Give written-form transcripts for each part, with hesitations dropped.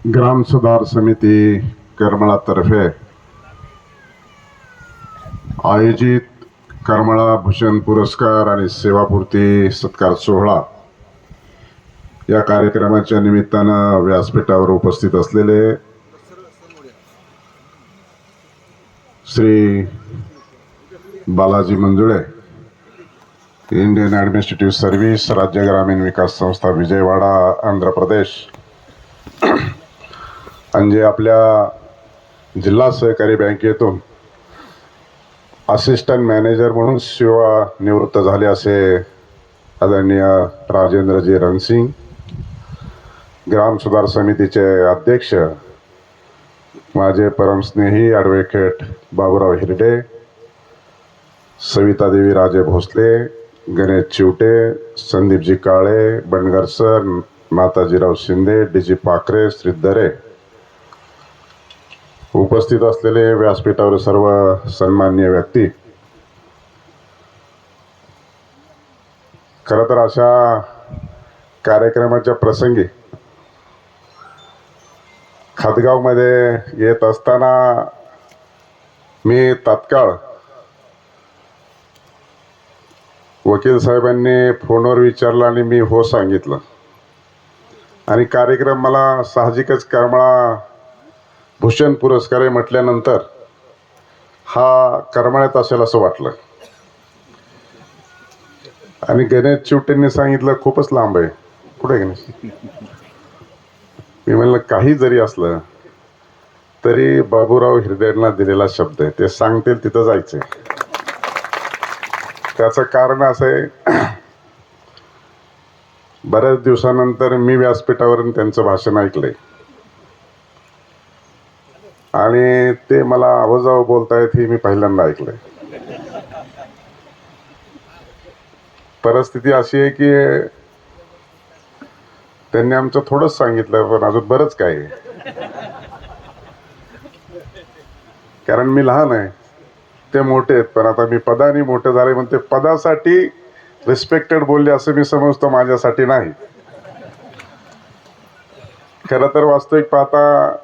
ग्राम सुधार समिती करमाळातर्फे आयोजित करमाळा भूषण पुरस्कार आणि सेवापूर्ती सत्कार सोहळा या कार्यक्रमाच्या निमित्तानं व्यासपीठावर उपस्थित असलेले Shri Balaji Manjule, Indian administrative service, राज्य ग्रामीण विकास संस्था विजयवाडा, आंध्र प्रदेश, आणि जे आपल्या जिल्हा सहकारी बँकेतून असिस्टंट मॅनेजर म्हणून सेवानिवृत्त झाले असे आदरणीय राजेंद्रजी रणसिंग, ग्राम सुधार समितीचे अध्यक्ष माझे परमस्नेही ॲडव्होकेट बाबूराव हिरडे, सवितादेवी राजे भोसले, गणेश चिवटे, संदीपजी काळे, बंडगर सर, माताजीराव शिंदे, डीजी पाखरे, श्रीधरे, उपस्थित असलेले व्यासपीठावर सर्व सन्माननीय व्यक्ती, खरं तर अशा कार्यक्रमाच्या प्रसंगी खातगावमध्ये येत असताना मी तात्काळ वकील साहेबांनी फोनवर विचारलं आणि मी हो सांगितलं, आणि कार्यक्रम मला साहजिकच करमाळा भूषण पुरस्कार म्हटल्यानंतर हा करमाळ्यात असेल असं वाटलं. आणि गणेश चिवटेंनी सांगितलं खूपच लांब आहे. कुठे गणेश? मी म्हणलं काही जरी असलं तरी बाबूराव हिरड्यांना दिलेला शब्द आहे, ते सांगतील तिथं जायचंय. त्याचं कारण असं आहे, बऱ्याच दिवसानंतर मी व्यासपीठावरून त्यांचं भाषण ऐकलंय आणि ते मला आवाजावर बोलतायत हे मी पहिल्यांदा ऐकलंय. परिस्थिती अशी आहे की त्यांनी आमचं थोडंच सांगितलं, पण अजून बरंच काय आहे. कारण मी लहान आहे, ते मोठे आहेत, पण आता मी पदाने मोठे झाले म्हणते पदासाठी रिस्पेक्टेड बोलले असं मी समजतो, माझ्यासाठी नाही. खरं तर वास्तविक पाहता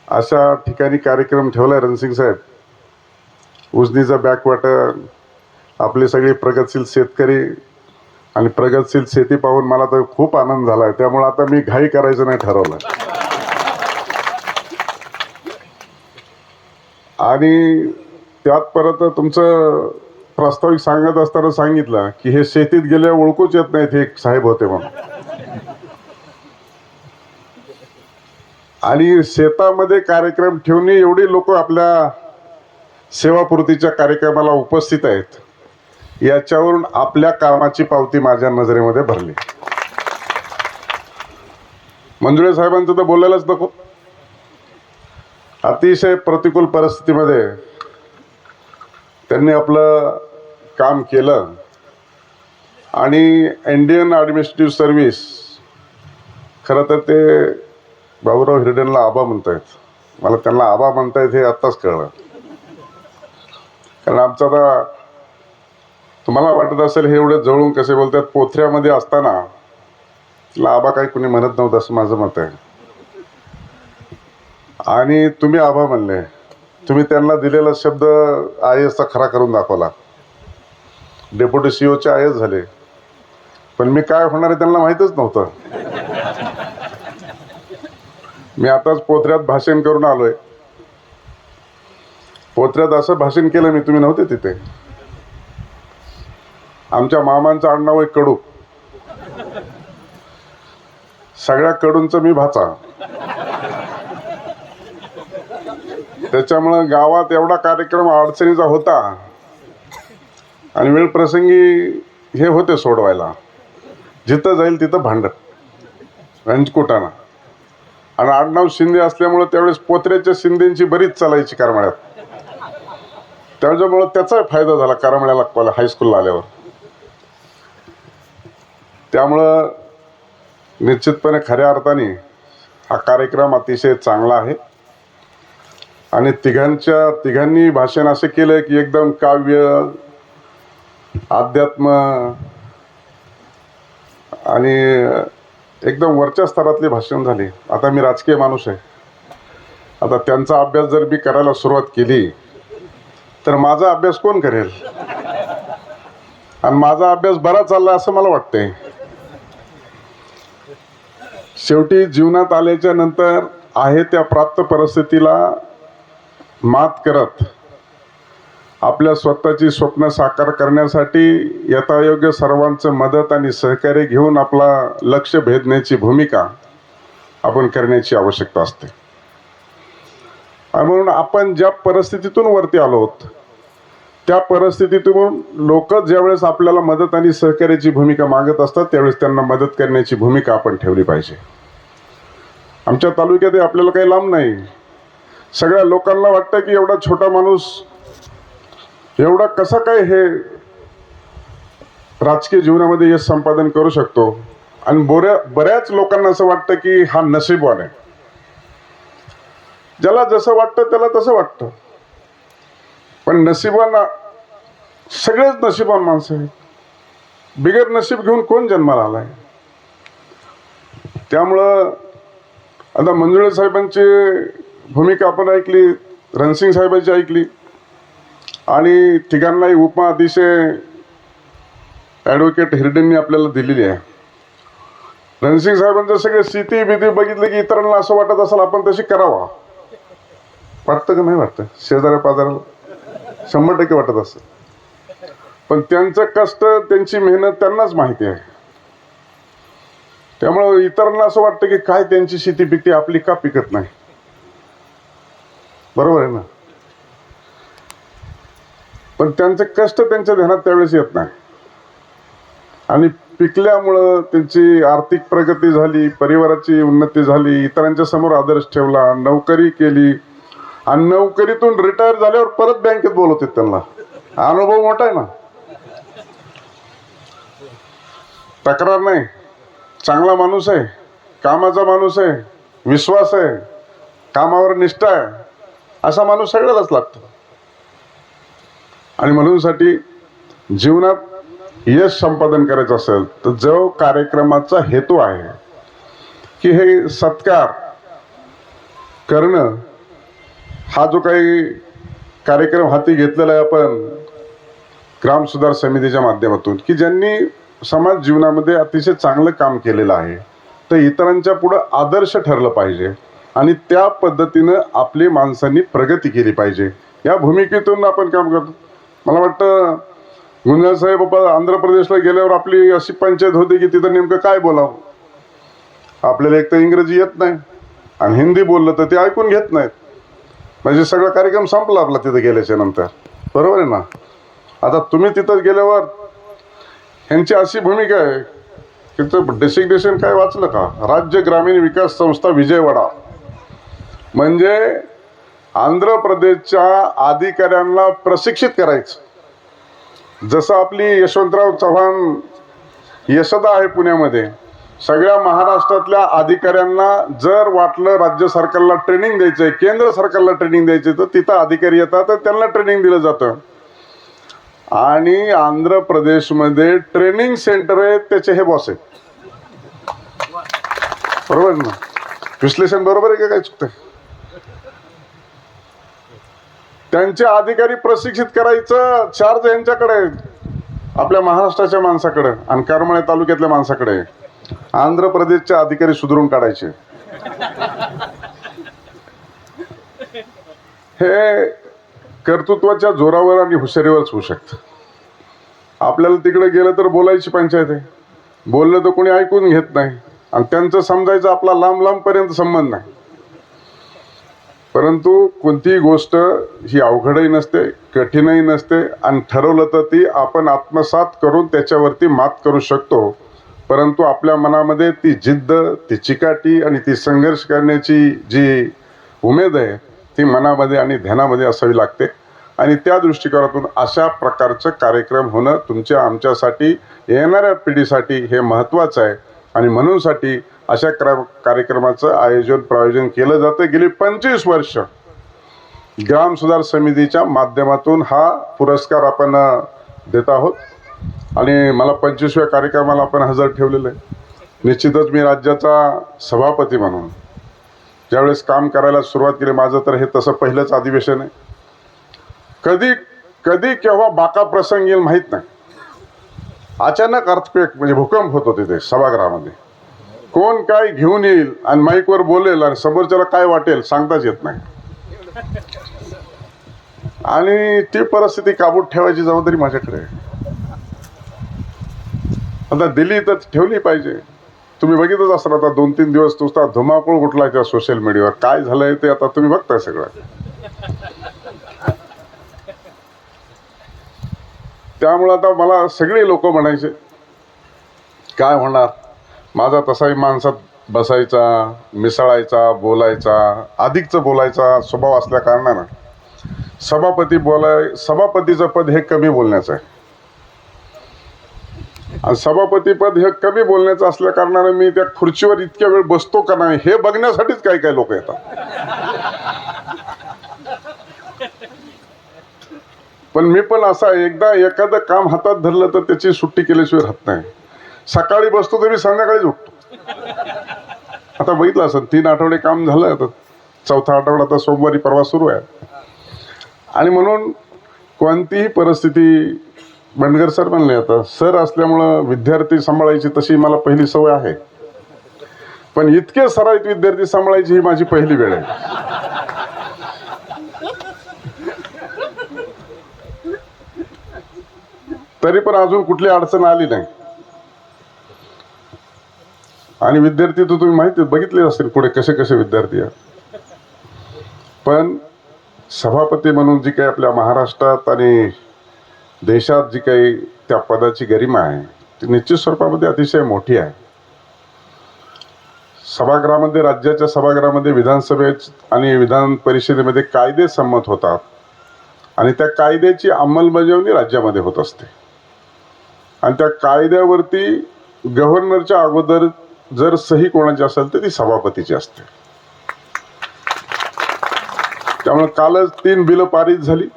अशा ठिकाणी कार्यक्रम ठेवलाय रणसिंग साहेब, उजनीचं बॅकवॉटर, आपले सगळे प्रगतशील शेतकरी आणि प्रगतशील शेती पाहून मला तर खूप आनंद झालाय. त्यामुळे आता मी घाई करायचं नाही ठरवलं. आणि त्यात परत तुमचं प्रास्ताविक सांगत असताना सांगितलं की हे शेतीत गेले ओळखूच येत नाहीत हे साहेब होते म्हणून. आणि शेतामध्ये कार्यक्रम ठेवून एवढी लोक आपल्या सेवापूर्तीच्या कार्यक्रमाला उपस्थित आहेत, याच्यावरून आपल्या कामाची पावती माझ्या नजरेमध्ये भरली. मंजुळे साहेबांचं तर बोलायलाच नको. अतिशय प्रतिकूल परिस्थितीमध्ये त्यांनी आपलं काम केलं आणि इंडियन ॲडमिनिस्ट्रेटिव्ह सर्व्हिस, खरं तर ते बाबूराव हिरड्यांना आबा म्हणतायत. मला त्यांना आबा म्हणतायत हे आत्ताच कळलं. कारण आमचं आता तुम्हाला वाटत असेल हे एवढे जवळून कसे बोलतात, पोथऱ्यामध्ये असताना तिला आबा काही कुणी म्हणत नव्हतं असं माझं मत आहे. आणि तुम्ही आबा म्हणले, तुम्ही त्यांना दिलेला शब्द आय एसचा खरा करून दाखवला. डेप्युटी सीओचे आय एस झाले, पण मी काय होणार आहे त्यांना माहीतच नव्हतं. मी आताच पोथऱ्यात भाषण करून आलोय. पोथऱ्यात असं भाषण केलं मी, तुम्ही नव्हते तिथे. आमच्या मामांचं आडनाव आहे कडू, सगळ्या कडूंचं मी भाचा. त्याच्यामुळं गावात एवढा कार्यक्रम अडचणीचा होता आणि वेळ प्रसंगी हे होते सोडवायला, जिथं जाईल तिथं भांडण रंजकुटाना. आणि आडनाव शिंदे असल्यामुळं त्यावेळेस पोत्र्याच्या शिंदेची बरीच चालायची करमाळ्यात. त्याच्यामुळं त्याचा फायदा झाला करमाळ्याला हायस्कूलला आल्यावर. त्यामुळं निश्चितपणे खऱ्या अर्थाने हा कार्यक्रम अतिशय चांगला आहे. आणि तिघांनी भाषण असं केलं की एकदम काव्य, अध्यात्म आणि एकदम वरच्या स्तरातली भाषण झाली. आता मी राजकीय माणूस आहे. आता त्यांचा अभ्यास जर मी करायला सुरुवात केली तर माझा अभ्यास कोण करेल? आणि माझा अभ्यास बरा चालला असं मला वाटतंय. शेवटी जीवनात आल्याच्या नंतर आहे त्या प्राप्त परिस्थितीला मात करत आपल्या स्वतःची स्वप्न साकार करण्यासाठी यथायोग्य सर्वांचं मदत आणि सहकार्य घेऊन आपला लक्ष्य भेदण्याची भूमिका आपण करण्याची आवश्यकता असते. आणि म्हणून आपण ज्या परिस्थितीतून वरती आलो आहोत त्या परिस्थितीतून लोक ज्यावेळेस आपल्याला मदत आणि सहकार्याची भूमिका मागत असतात त्यावेळेस त्यांना मदत करण्याची भूमिका आपण ठेवली पाहिजे. आमच्या तालुक्यात आपल्याला काही लांब नाही. सगळ्या लोकांना वाटतं की एवढा छोटा माणूस एवढा कसा काय हे राजकीय जीवनामध्ये यश संपादन करू शकतो. आणि बऱ्याच लोकांना असं वाटतं की हा नशीबवान आहे. ज्याला जसं वाटतं त्याला तसं वाटतं. पण नशिबान सगळेच नशिबान माणसं आहेत. बिगर नशीब घेऊन कोण जन्माला आलाय? त्यामुळं आता मंजुळे साहेबांची भूमिका आपण ऐकली, रणसिंग साहेबांची ऐकली आणि तिघांनाही उपमा अतिशय ॲडव्होकेट हिरडेंनी आपल्याला दिलेली आहे. रणसिंग साहेबांचं सगळे स्थिती भीती बघितलं की इतरांना असं वाटत असेल आपण तशी करावा. वाटतं का नाही वाटतं? शेजाऱ्या पाजाऱ्याला 100% वाटत असेल. पण त्यांचं कष्ट त्यांची मेहनत त्यांनाच माहिती आहे. त्यामुळं इतरांना असं वाटतं की काय त्यांची शेती पिकते आपली का पिकत नाही. बरोबर आहे ना? पण त्यांचे कष्ट त्यांच्या ध्यानात त्यावेळेस येत नाही. आणि पिकल्यामुळं त्यांची आर्थिक प्रगती झाली, परिवाराची उन्नती झाली, इतरांच्या समोर आदर्श ठेवला, नोकरी केली आणि नोकरीतून रिटायर झाल्यावर परत बँकेत बोलवतात त्यांना. अनुभव मोठा आहे ना. तक्रार नाही, चांगला माणूस आहे, कामाचा माणूस आहे, विश्वास आहे, कामावर निष्ठा आहे, असा माणूस सगळ्यालाच लागतो. आणि म्हणूनसाठी जीवनात यश संपादन करायचं असेल तर जो कार्यक्रमाचा हेतू आहे की हे सत्कार करणं, हा जो काही कार्यक्रम हाती घेतलेला आहे आपण ग्राम सुधार समितीच्या माध्यमातून, की ज्यांनी समाज जीवनामध्ये अतिशय चांगलं काम केलेलं आहे, तर इतरांच्या पुढं आदर्श ठरलं पाहिजे आणि त्या पद्धतीनं आपली माणसांनी प्रगती केली पाहिजे. या भूमिकेतून आपण काम करतो. मला वाटतं गुंजाळ साहेब बाबा आंध्र प्रदेशला गेल्यावर आपली अशी पंचायत होती की तिथं नेमकं काय बोलावं. आपल्याला एक तर इंग्रजी येत नाही आणि हिंदी बोललं तर ते ऐकून घेत नाहीत. म्हणजे सगळा कार्यक्रम संपला आपला तिथं गेल्याच्या नंतर. बरोबर आहे ना? आता तुम्ही तिथं गेल्यावर ह्यांची अशी भूमिका आहे की डेसिग्नेशन काय वाचलं का? राज्य ग्रामीण विकास संस्था विजयवाडा. म्हणजे आंध्र प्रदेशच्या अधिकाऱ्यांना प्रशिक्षित करायचं. जसं आपली यशवंतराव चव्हाण यशदा आहे पुण्यामध्ये, सगळ्या महाराष्ट्रातल्या अधिकाऱ्यांना जर वाटलं राज्य सरकारला ट्रेनिंग द्यायचंय, केंद्र सरकारला ट्रेनिंग द्यायचंय, तर तिथं अधिकारी येतात तर त्यांना ट्रेनिंग दिलं जातं. आणि आंध्र प्रदेशमध्ये ट्रेनिंग सेंटर आहे, त्याचे हे बॉस आहेत. बरोबर ना? विश्लेषण बरोबर आहे का? काय चुकतंय? त्यांचे अधिकारी प्रशिक्षित करायचं चार्ज यांच्याकडे आहे, आपल्या महाराष्ट्राच्या माणसाकडे आणि करमाळे तालुक्यातल्या माणसाकडे. आंध्र प्रदेशचे अधिकारी सुधारून काढायचे. हे कर्तृत्वाच्या जोरावर आणि हुशारीवरच होऊ शकतं. आपल्याला तिकडे गेलं तर बोलायची पंचायत आहे, बोललं तर कोणी ऐकून घेत नाही आणि त्यांचं समजायचं आपला लांब लांब पर्यंत संबंध नाही. परंतु कोणतीही गोष्ट ही अवघडही नसते, कठीणही नसते आणि ठरवलं तर ती आपण आत्मसात करून त्याच्यावरती मात करू शकतो. परंतु आपल्या मनामध्ये ती जिद्द, ती चिकाटी आणि ती संघर्ष करण्याची जी उमेद आहे ती मनामध्ये आणि ध्यानामध्ये असावी लागते. आणि त्या दृष्टिकोनातून अशा प्रकारचं कार्यक्रम होणं तुमच्या आमच्यासाठी, येणाऱ्या पिढीसाठी हे महत्त्वाचं आहे. आणि म्हणूनसाठी अशा कार्यक्रमाचं प्रायोजन केलं जातं. गेली 25 वर्ष ग्राम सुधार समितीच्या माध्यमातून हा पुरस्कार आपण देत आहोत आणि मला 25व्या कार्यक्रमाला आपण हजर ठेवलेलं आहे. निश्चितच मी राज्याचा सभापती म्हणून ज्यावेळेस काम करायला सुरुवात केली, माझं तर हे तसं पहिलंच अधिवेशन आहे. कधी कधी केव्हा बाका प्रसंग येईल माहीत नाही. अचानक अर्थक्वेक म्हणजे भूकंप होतो तिथे सभागृहामध्ये. कोण काय घेऊन येईल आणि माईकवर बोलेल आणि समोरच्याला काय वाटेल सांगताच येत नाही. आणि ती परिस्थिती काबूत ठेवायची जबाबदारी माझ्याकडे आहे. आता दिली तर ठेवली पाहिजे. तुम्ही बघितच असाल आता 2-3 दिवस नुसता धुमाकूळ उठलाय त्या सोशल मीडियावर. काय झालंय ते आता तुम्ही बघताय सगळं. त्यामुळे आता मला सगळे लोक म्हणायचे काय होणार. माझा तसाही माणसात बसायचा, मिसळायचा, बोलायचा, अधिकच बोलायचा स्वभाव असल्या कारणानं सभापतीचं पद हे कमी बोलण्याचं आहे. आणि सभापती पद हे कमी बोलण्याचं असल्या कारणाने मी त्या खुर्चीवर इतक्या वेळ बसतो का नाही हे बघण्यासाठीच काही काही लोक येतात. पण मी पण असा एकदा एखादं काम हातात धरलं तर त्याची सुट्टी केल्याशिवाय राहत नाही. सकाळी बसतो तरी संध्याकाळीच उठतो. आता बघितलं असं 3 आठवडे काम झालं, आता 4था आठवडा आता सोमवारी परवा सुरू आहे. आणि म्हणून कोणतीही परिस्थिती बंडगर सर म्हणले, आता सर असल्यामुळं विद्यार्थी सांभाळायची तशी मला पहिली सवय आहे, पण इतके सराईत विद्यार्थी सांभाळायची ही माझी पहिली वेळ आहे. तरी पण अजून कुठली अडचण आली नाही. आणि विद्यार्थी तर तुम्ही माहिती बघितले असेल पुढे कसे कसे विद्यार्थी आहेत. पण सभापती म्हणून जी काही आपल्या महाराष्ट्रात आणि देशात जी काही त्या पदाची गरिमा आहे ती निश्चित स्वरूपामध्ये अतिशय मोठी आहे. सभागृहामध्ये, राज्याच्या सभागृहामध्ये, विधानसभेत आणि विधान परिषदेमध्ये कायदे संमत होतात आणि त्या कायद्याची अंमलबजावणी राज्यामध्ये होत असते. आणि त्या कायद्यावरती गव्हर्नरच्या अगोदर जर सही कोणाची असेल तर ती सभापतीची असते. त्यामुळे कालच 3 बिलं पारित झाली.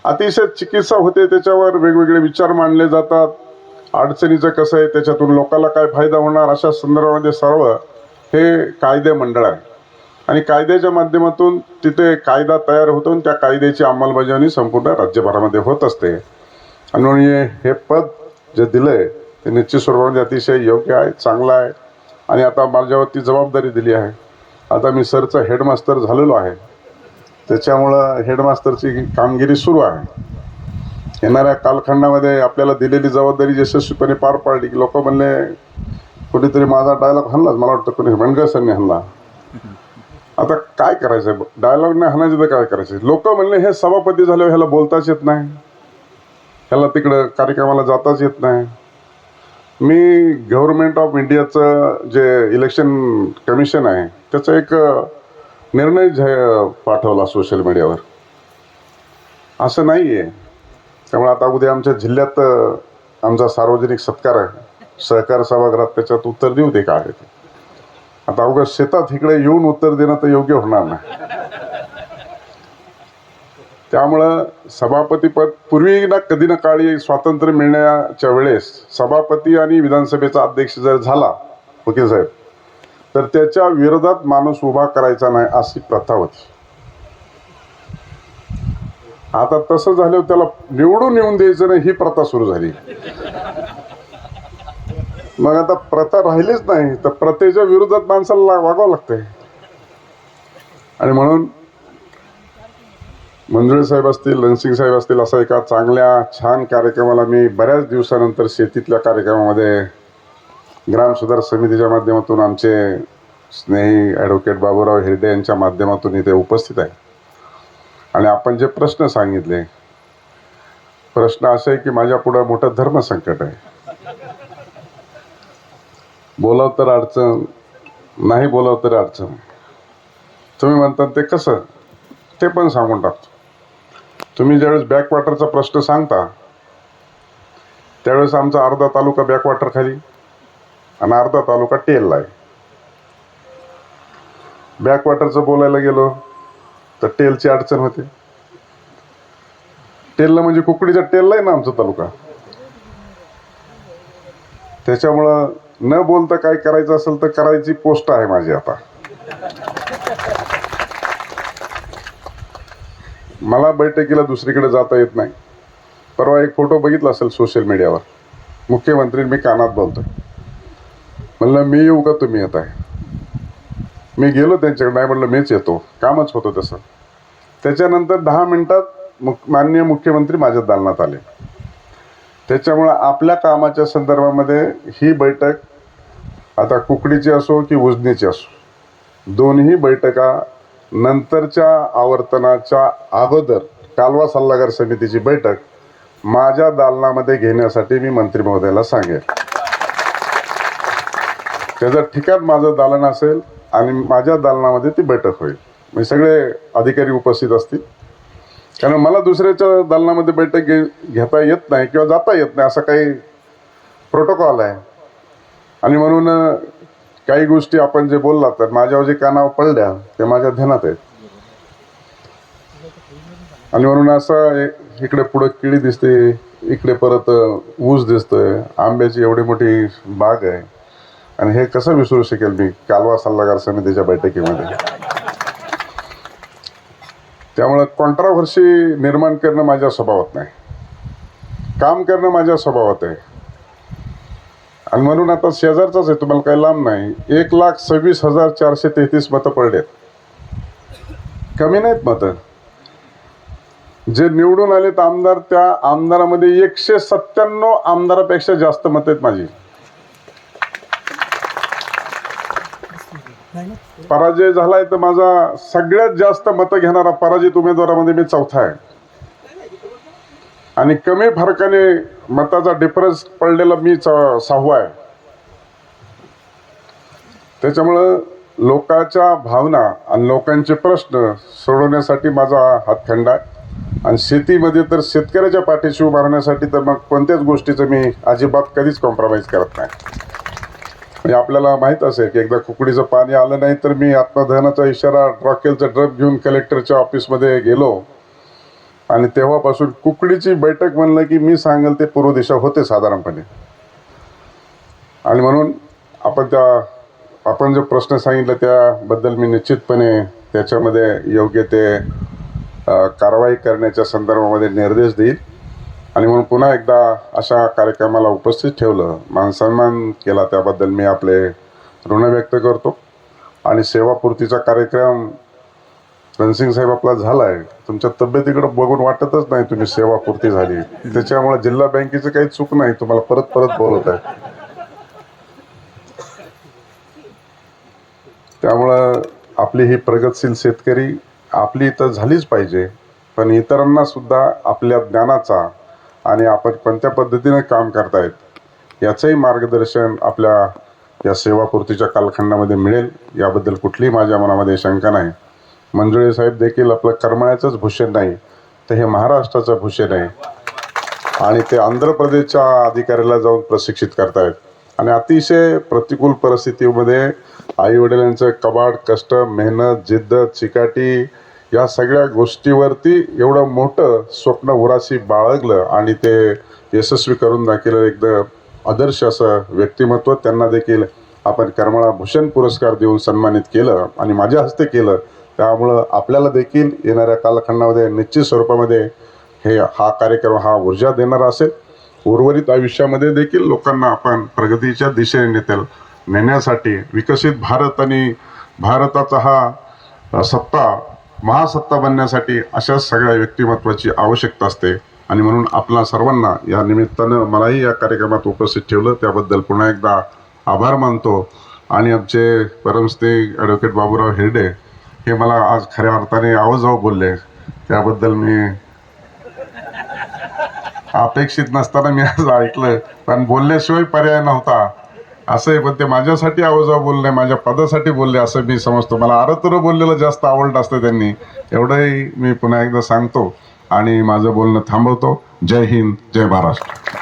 अतिशय चिकित्सा होते, त्याच्यावर वेगवेगळे विचार मांडले जातात. अडचणीचं कसं आहे, त्याच्यातून लोकांना काय फायदा होणार, अशा संदर्भामध्ये सर्व हे कायदे मंडळ आहे. आणि कायद्याच्या माध्यमातून तिथे कायदा तयार होतो आणि त्या कायद्याची अंमलबजावणी संपूर्ण राज्यभरामध्ये होत असते. आणि म्हणून हे पद जे दिलंय ते निश्चित स्वरूपामध्ये अतिशय योग्य आहे, चांगलं आहे. आणि आता माझ्यावरती जबाबदारी दिली आहे. आता मी सरचा हेडमास्तर झालेलो आहे, त्याच्यामुळं हेडमास्टरची कामगिरी सुरू आहे. येणाऱ्या कालखंडामध्ये आपल्याला दिलेली जबाबदारी यशस्वीपणे पार पाडली की लोक म्हणले, कुणीतरी माझा डायलॉग हाणलाच, मला वाटतं कोणी बंडगर सरने हाणला. आता काय करायचं, डायलॉग नाही हाणायचं तर काय करायचं. लोक म्हणले हे सभापती झाल्यावर ह्याला बोलताच येत नाही, ह्याला तिकडं कार्यक्रमाला जाताच येत नाही. मी गव्हर्नमेंट ऑफ इंडियाचं जे इलेक्शन कमिशन आहे त्याचा एक निर्णय पाठवला सोशल मीडियावर. असं नाही आहे. त्यामुळे आता उद्या आमच्या जिल्ह्यात आमचा सार्वजनिक सत्कार आहे सहकार सभागृहात, त्याच्यात उत्तर देऊ दे काय ते. आता अवघड शेतात इकडे येऊन उत्तर देणं तर योग्य होणार नाही. त्यामुळं सभापतीपद पूर्वी ना कधी ना काळी स्वातंत्र्य मिळण्याच्या वेळेस सभापती आणि विधानसभेचा अध्यक्ष जर झाला वकील साहेब तर त्याच्या विरोधात माणूस उभा करायचा नाही अशी प्रथा होती. आता तसं झालं त्याला निवडून येऊन द्यायचं नाही ही प्रथा सुरू झाली. मग आता प्रथा राहिलीच नाही तर प्रथेच्या विरोधात माणसाला वागावं लागतंय. आणि म्हणून मंजुळे साहेब असतील, रणसिंग साहेब असतील, असा एका चांगल्या छान कार्यक्रमाला मी बऱ्याच दिवसानंतर शेतीतल्या कार्यक्रमामध्ये ग्राम सुधार समितीच्या माध्यमातून आमचे स्नेही ॲडव्होकेट बाबूराव हिरडे यांच्या माध्यमातून इथे उपस्थित आहे. आणि आपण जे प्रश्न सांगितले, प्रश्न असे आहे की माझ्या पुढे मोठं धर्मसंकट आहे. बोलाव तर अडचण, नाही बोलाव तर अडचण. तुम्ही म्हणतात ते कसं, ते पण सांगून टाकतो. तुम्ही ज्यावेळेस बॅकवॉटरचा प्रश्न सांगता त्यावेळेस आमचा अर्धा तालुका बॅकवॉटर खाली आणि अर्धा तालुका टेलला आहे. बॅकवॉटरचं बोलायला गेलो तर टेलची अडचण होते. टेलला म्हणजे कुकडीच्या टेलला आहे ना आमचा तालुका. त्याच्यामुळं न बोलता काय करायचं असेल तर करायची पोस्ट आहे माझी आता. मला बैठकीला दुसरीकडे जाता येत नाही. परवा एक फोटो बघितला असेल सोशल मीडियावर, मुख्यमंत्री मी कानात बोलतोय. म्हणलं मी येऊ का तुम्ही येत आहे? मी गेलो त्यांच्याकडे, नाही म्हणलं मीच येतो, कामच होतं तसं. त्याच्यानंतर 10 मिनिटात माननीय मुख्यमंत्री माझ्या दालनात आले. त्याच्यामुळं आपल्या कामाच्या संदर्भामध्ये ही बैठक आता कुकडीची असो की उजनीची असो, दोन्ही बैठका नंतरच्या आवर्तनाच्या अगोदर कालवा सल्लागार समितीची बैठक माझ्या दालनामध्ये घेण्यासाठी मी मंत्री महोदयाला सांगेन. त्याचं ठिकाण माझं दालन असेल आणि माझ्या दालनामध्ये ती बैठक होईल. म्हणजे सगळे अधिकारी उपस्थित असतील, कारण मला दुसऱ्याच्या दालनामध्ये बैठक घेता येत नाही किंवा जाता येत नाही, असा काही प्रोटोकॉल आहे. आणि म्हणून काही गोष्टी आपण जे बोलला तर माझ्यावर जे कानावर पडल्या ते माझ्या ध्यानात आहेत. आणि म्हणून असं इकडे पुढं केळी दिसते, इकडे परत ऊस दिसतोय, आंब्याची एवढी मोठी बाग आहे, आणि हे कसं विसरू शकेल मी कालवा सल्लागार समितीच्या बैठकीमध्ये. त्यामुळं कॉन्ट्राव्हर्सी निर्माण करणं माझ्या स्वभावात नाही, काम करणं माझ्या स्वभावात आहे. आणि म्हणून आता शेजारचाच आहे, तुम्हाला काही लांब नाही, 1,26,433 मतं पडलेत. कमी नाहीत मतं. जे निवडून आलेत आमदार, त्या आमदारामध्ये 197 आमदारापेक्षा जास्त मतं आहेत माझी. पराजय झालाय तर माझा सगळ्यात जास्त मतं घेणारा पराजित उमेदवारामध्ये मी चौथा आहे. आणि कमी फरकाने मताचा डिफरन्स पडलेला मी 6वा आहे. त्याच्यामुळं लोकांच्या भावना आणि लोकांचे प्रश्न सोडवण्यासाठी माझा हातखंडा आहे. आणि शेतीमध्ये तर शेतकऱ्याच्या पाठीशी उभा राहण्यासाठी तर मग कोणत्याच गोष्टीचं मी अजिबात कधीच कॉम्प्रोमाइज करत नाही. म्हणजे आपल्याला माहीत असेल की एकदा कुकडीचं पाणी आलं नाही तर मी आत्मदहनाचा इशारा रॉकेलचा ड्रम घेऊन कलेक्टरच्या ऑफिसमध्ये गेलो. आणि तेव्हापासून कुकडीची बैठक म्हणलं की मी सांगेल ते पूर्व दिशा होते साधारणपणे. आणि म्हणून आपण जो प्रश्न सांगितला त्याबद्दल मी निश्चितपणे त्याच्यामध्ये योग्य ते कारवाई करण्याच्या संदर्भामध्ये निर्देश देईल. आणि म्हणून पुन्हा एकदा अशा कार्यक्रमाला उपस्थित ठेवलं, मानसन्मान केला, त्याबद्दल मी आपले ऋण व्यक्त करतो. आणि सेवापूर्तीचा कार्यक्रम रणसिंग साहेब आपला झाला आहे. तुमच्या तब्येतीकडे बघून वाटतच नाही तुम्ही सेवापूर्ती झाली. त्याच्यामुळे जिल्हा बँकेचं काही चूक नाही, तुम्हाला परत परत बोलवत आहे. त्यामुळं आपली ही प्रगतशील शेतकरी आपली तर झालीच पाहिजे, पण इतरांना सुद्धा आपल्या ज्ञानाचा आणि आपण कोणत्या पद्धतीने काम करतायत याचंही मार्गदर्शन आपल्या या सेवापूर्तीच्या कालखंडामध्ये मिळेल, याबद्दल कुठलीही माझ्या मनामध्ये शंका नाही. मंजुळे साहेब देखील आपलं करमाळ्याचंच भूषण नाही तर हे महाराष्ट्राचं भूषण आहे. आणि ते आंध्र प्रदेशच्या अधिकाऱ्याला जाऊन प्रशिक्षित करतायत. आणि अतिशय प्रतिकूल परिस्थितीमध्ये आईवडिलांचं कबाड, कष्ट, मेहनत, जिद्द, चिकाटी या सगळ्या गोष्टीवरती एवढं मोठं स्वप्न उराशी बाळगलं आणि ते यशस्वी करून दाखवलं. एकदम आदर्श असं व्यक्तिमत्व. त्यांना देखील आपण करमाळा भूषण पुरस्कार देऊन सन्मानित केलं आणि माझ्या हस्ते केलं. त्यामुळं आपल्याला देखील येणाऱ्या कालखंडामध्ये निश्चित स्वरूपामध्ये हा कार्यक्रम हा ऊर्जा देणारा असेल. उर्वरित आयुष्यामध्ये देखील लोकांना आपण प्रगतीच्या दिशेने नेण्यासाठी विकसित भारत आणि भारताचा हा महासत्ता बनण्यासाठी अशा सगळ्या व्यक्तिमत्वाची आवश्यकता असते. आणि म्हणून आपल्या सर्वांना या निमित्तानं मलाही या कार्यक्रमात उपस्थित ठेवलं त्याबद्दल पुन्हा एकदा आभार मानतो. आणि आमचे परमस्नेही ॲडव्होकेट बाबूराव हिरडे हे मला आज खऱ्या अर्थाने आवाजाव बोलले, त्याबद्दल मी अपेक्षित नसताना मी आज ऐकलं, पण बोलल्याशिवाय पर्याय नव्हता असं आहे. पण ते माझ्यासाठी आवाजाव बोलले, माझ्या पदासाठी बोलले असं मी समजतो. मला आरतुरं बोललेलं जास्त आवडलं असतं त्यांनी, एवढंही मी पुन्हा एकदा सांगतो आणि माझं बोलणं थांबवतो. जय हिंद, जय महाराष्ट्र.